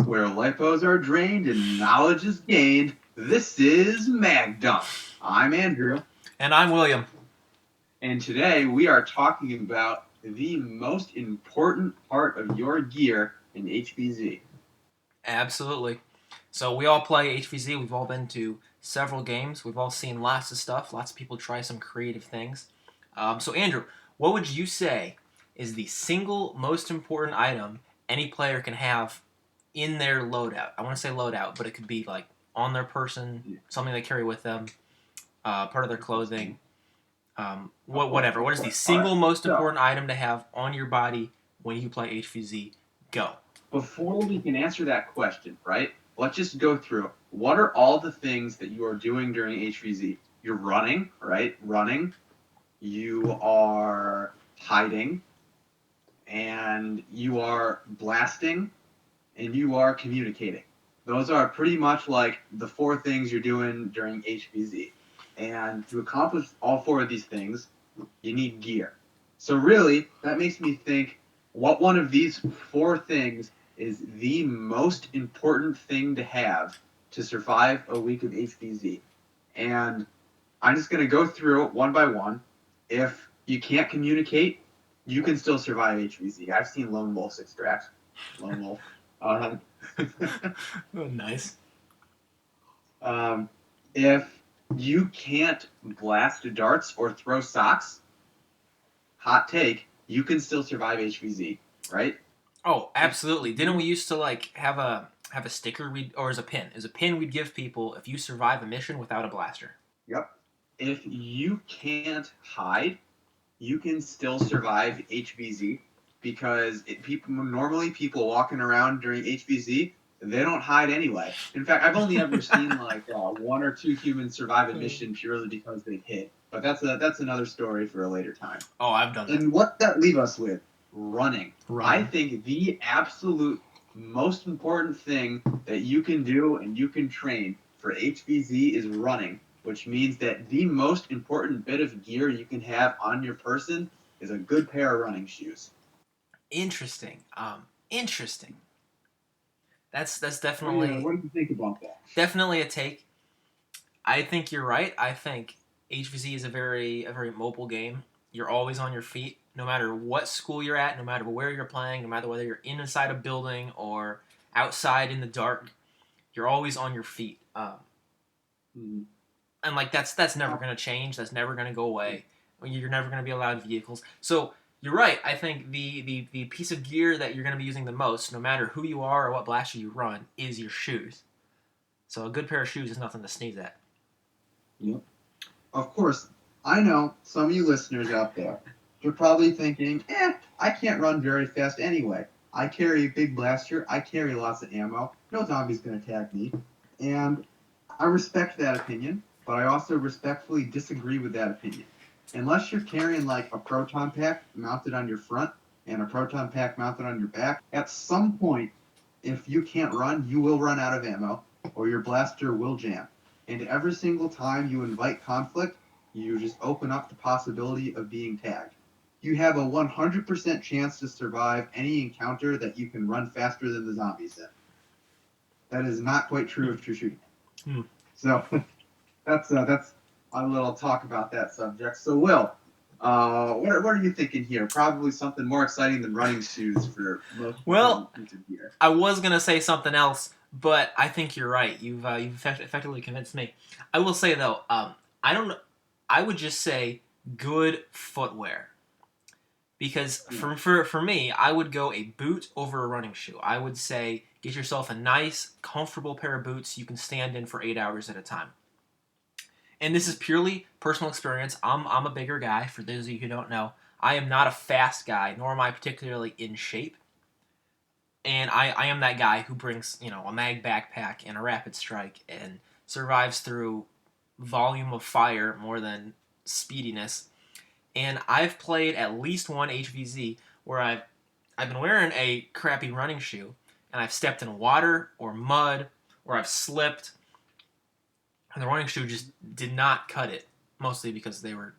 where lipos are drained and knowledge is gained. This is MagDump. I'm Andrew. And I'm William. And today we are talking about the most important part of your gear in HVZ. Absolutely. So we all play HVZ. We've all been to several games. We've all seen lots of stuff. Lots of people try some creative things. So Andrew, what would you say is the single most important item any player can have in their loadout? I want to say loadout, but it could be like on their person, something they carry with them, part of their clothing, whatever. What is the single most important item to have on your body when you play HVZ? Go. Before we can answer that question, right, let's just go through what are all the things that you are doing during HVZ? You're running, right? Running. You are hiding. And you are blasting. And you are communicating. Those are pretty much like the four things you're doing during HVZ. And to accomplish all four of these things, you need gear. So really, that makes me think, what one of these four things is the most important thing to have to survive a week of HVZ? And I'm just going to go through it one by one. If you can't communicate, you can still survive HVZ. I've seen lone wolves extract. Lone wolf. Nice. If you can't blast darts or throw socks, hot take, you can still survive HVZ, right? Oh, absolutely. Didn't we used to like have a sticker or as a pin? As a pin we'd give people if you survive a mission without a blaster. Yep. If you can't hide, you can still survive HVZ because people walking around during HVZ, they don't hide anyway. In fact, I've only ever seen like one or two humans survive a mission purely because they hit. But that's another story for a later time. Oh, I've done that. And what that leave us with? Running. I think the absolute most important thing that you can do and you can train for HVZ is running, which means that the most important bit of gear you can have on your person is a good pair of running shoes. Interesting. Interesting. That's definitely What do you think about that? definitely a take. I think you're right. I think HVZ is a very mobile game. You're always on your feet, no matter what school you're at, no matter where you're playing, no matter whether you're inside a building or outside in the dark. You're always on your feet. And like that's never going to change. That's never going to go away. You're never going to be allowed vehicles. So you're right. I think the piece of gear that you're going to be using the most, no matter who you are or what blaster you run, is your shoes. So a good pair of shoes is nothing to sneeze at. Yep. Of course, I know some of you listeners out there, you're probably thinking, I can't run very fast anyway. I carry a big blaster. I carry lots of ammo. No zombie's going to attack me. And I respect that opinion, but I also respectfully disagree with that opinion. Unless you're carrying like a proton pack mounted on your front and a proton pack mounted on your back, at some point, if you can't run, you will run out of ammo or your blaster will jam. And every single time you invite conflict, you just open up the possibility of being tagged. You have a 100% chance to survive any encounter that you can run faster than the zombies in. That is not quite true if you're shooting. So that's a little talk about that subject. So Will, what are you thinking here? Probably something more exciting than running shoes for most of gear. I was gonna say something else, but I think you're right. You've effectively convinced me. I will say though, I would just say good footwear. Because for me, I would go a boot over a running shoe. I would say get yourself a nice, comfortable pair of boots you can stand in for 8 hours at a time. And this is purely personal experience. I'm a bigger guy, for those of you who don't know. I am not a fast guy, nor am I particularly in shape. And I am that guy who brings, a mag backpack and a rapid strike and survives through volume of fire more than speediness. And I've played at least one HVZ where I've been wearing a crappy running shoe, and I've stepped in water or mud, or I've slipped, and the running shoe just did not cut it, mostly because they were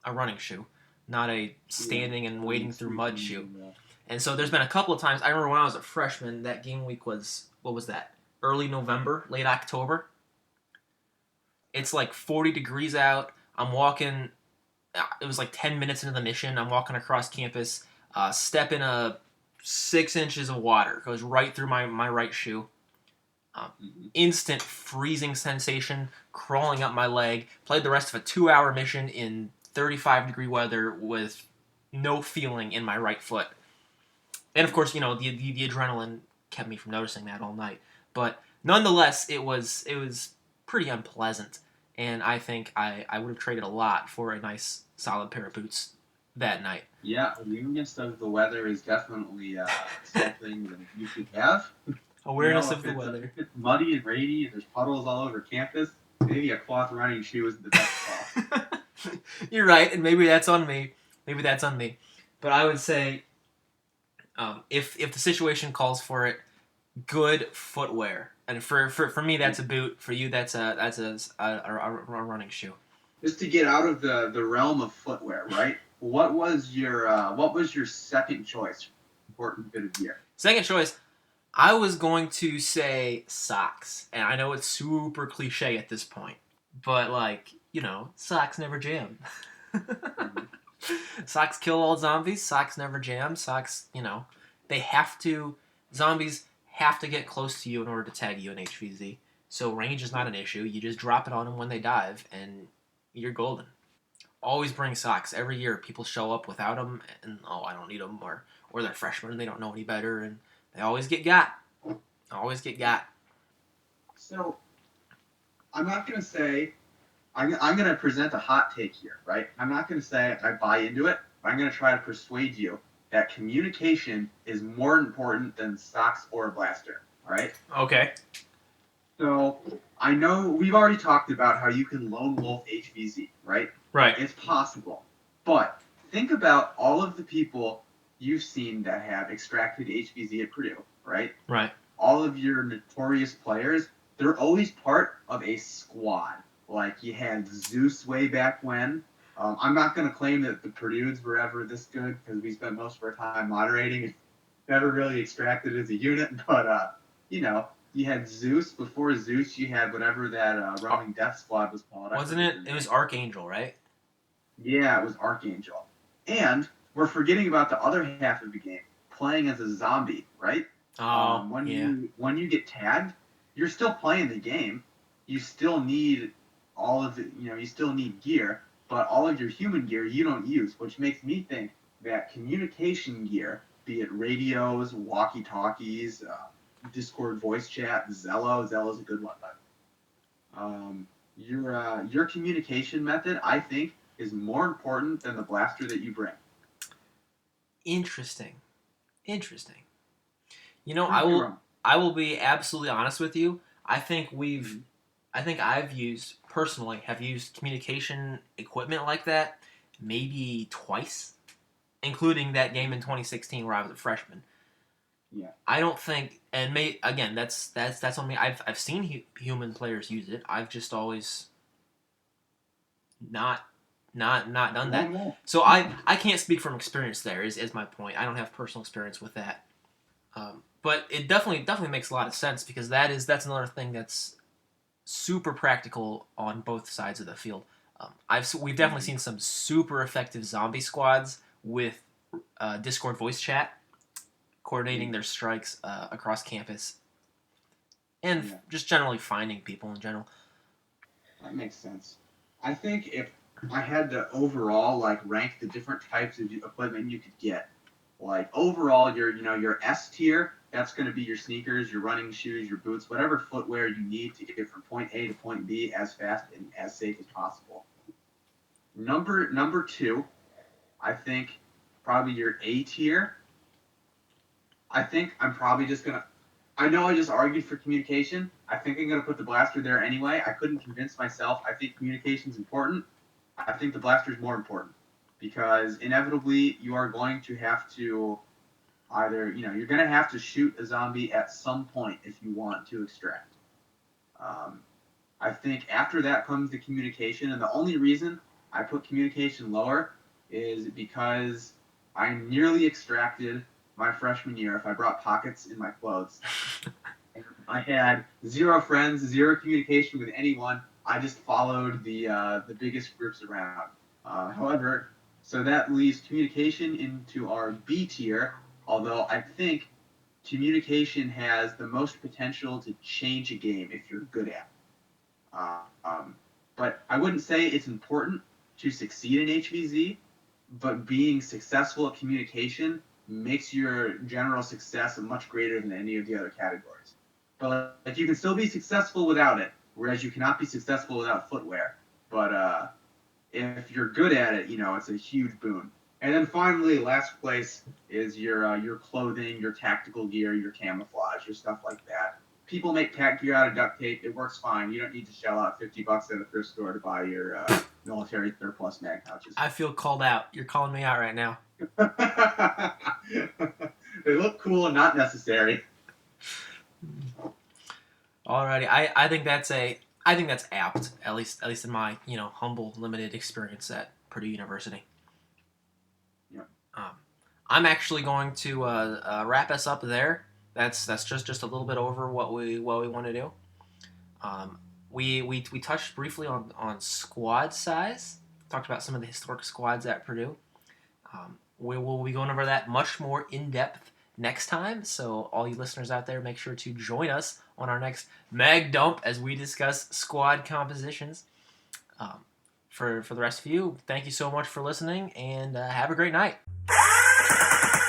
a running shoe, not a standing and wading through mud shoe. And so there's been a couple of times. I remember when I was a freshman, that game week was, what was that? Early November, late October. It's like 40 degrees out. I'm walking. It was like 10 minutes into the mission. I'm walking across campus. Step in a 6 inches of water. Goes right through my right shoe. Instant freezing sensation crawling up my leg. Played the rest of a 2-hour mission in 35-degree weather with no feeling in my right foot. And of course, the adrenaline kept me from noticing that all night. But nonetheless, it was pretty unpleasant. And I think I would have traded a lot for a nice solid pair of boots that night. Yeah, awareness of the weather is definitely something that you should have. Awareness of the weather. If it's muddy and rainy and there's puddles all over campus, maybe a cloth running shoe isn't the best call. You're right, and maybe that's on me. But I would say, if the situation calls for it, good footwear. And for me, that's a boot. For you, that's a running shoe. Just to get out of the realm of footwear, right? What was your second choice? Important bit of gear. Second choice, I was going to say socks, and I know it's super cliche at this point, but socks never jam. Socks kill all zombies. Socks never jam. Socks, they have to. Zombies have to get close to you in order to tag you in HVZ. So range is not an issue. You just drop it on them when they dive, and you're golden. Always bring socks. Every year, people show up without them, and I don't need them, or they're freshmen and they don't know any better, and they always get got. So, I'm not gonna say I'm gonna present a hot take here, right? I'm not gonna say I buy into it, but I'm gonna try to persuade you that communication is more important than socks or a blaster. All right? Okay. So I know we've already talked about how you can lone wolf HVZ, right? Right. It's possible, but think about all of the people you've seen that have extracted HVZ at Purdue, right? Right. All of your notorious players, they're always part of a squad. Like you had Zeus way back when. I'm not going to claim that the Purdues were ever this good because we spent most of our time moderating and never really extracted as a unit. But, you had Zeus. Before Zeus, you had whatever that roaming death squad was called. Wasn't it? It was Archangel, right? Yeah, it was Archangel. And we're forgetting about the other half of the game, playing as a zombie, right? When you get tagged, you're still playing the game. You still need all of the, you still need gear, but all of your human gear you don't use, which makes me think that communication gear, be it radios, walkie-talkies, Discord voice chat, Zello's a good one, but your communication method, I think, is more important than the blaster that you bring. Interesting. I will be absolutely honest with you. I think I've used communication equipment like that maybe twice, including that game in 2016 where I was a freshman. Yeah. I don't think, and again, that's on me. I've seen human players use it. I've just always not done that. Yeah. So I can't speak from experience. There is my point. I don't have personal experience with that. But it definitely makes a lot of sense because that's another thing that's super practical on both sides of the field. We've definitely seen some super effective zombie squads with Discord voice chat, coordinating their strikes across campus, and just generally finding people in general. That makes sense. I think if I had to overall rank the different types of equipment you could get, overall your S tier, that's going to be your sneakers, your running shoes, your boots, whatever footwear you need to get from point A to point B as fast and as safe as possible. Number two, I think probably your A tier. I think I'm probably just going to, I know I just argued for communication. I think I'm going to put the blaster there anyway. I couldn't convince myself. I think communication's important. I think the blaster is more important because inevitably you are going to have to either, you're going to have to shoot a zombie at some point if you want to extract. I think after that comes the communication, and the only reason I put communication lower is because I nearly extracted my freshman year if I brought pockets in my clothes. I had zero friends, zero communication with anyone. I just followed the biggest groups around. However, so that leaves communication into our B tier. Although I think communication has the most potential to change a game if you're good at it. But I wouldn't say it's important to succeed in HVZ, but being successful at communication makes your general success much greater than any of the other categories. But like you can still be successful without it, whereas you cannot be successful without footwear. But if you're good at it, it's a huge boon. And then finally, last place is your clothing, your tactical gear, your camouflage, your stuff like that. People make tack gear out of duct tape. It works fine. You don't need to shell out $50 at a thrift store to buy your military surplus mag pouches. I feel called out. You're calling me out right now. They look cool and not necessary. Alrighty, I think that's apt, at least in my humble limited experience at Purdue University. Yeah. I'm actually going to wrap us up there. That's just a little bit over what we want to do. We touched briefly on squad size. Talked about some of the historic squads at Purdue. We will be going over that much more in depth next time. So all you listeners out there, make sure to join us on our next mag dump as we discuss squad compositions. For the rest of you, thank you so much for listening, and have a great night.